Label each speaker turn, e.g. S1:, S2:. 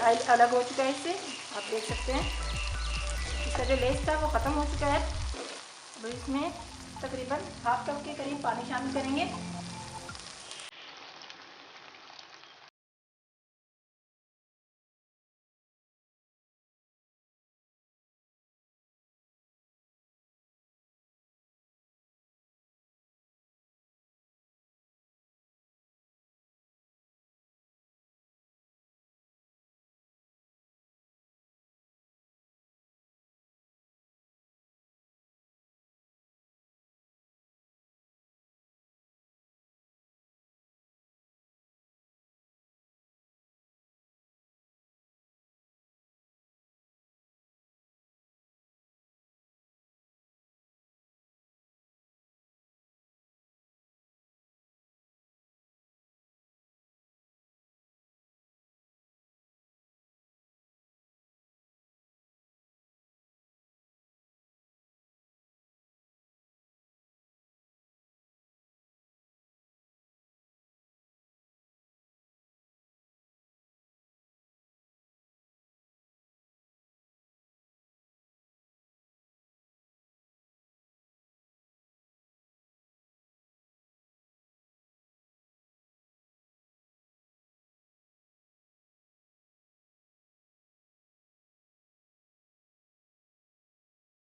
S1: Oil अलग हो चुका है इससे, आप देख सकते हैं। इसका जो लेस था वो ख़त्म हो चुका है। अब इसमें तकरीबन हाफ कप के करीब पानी शामिल करेंगे।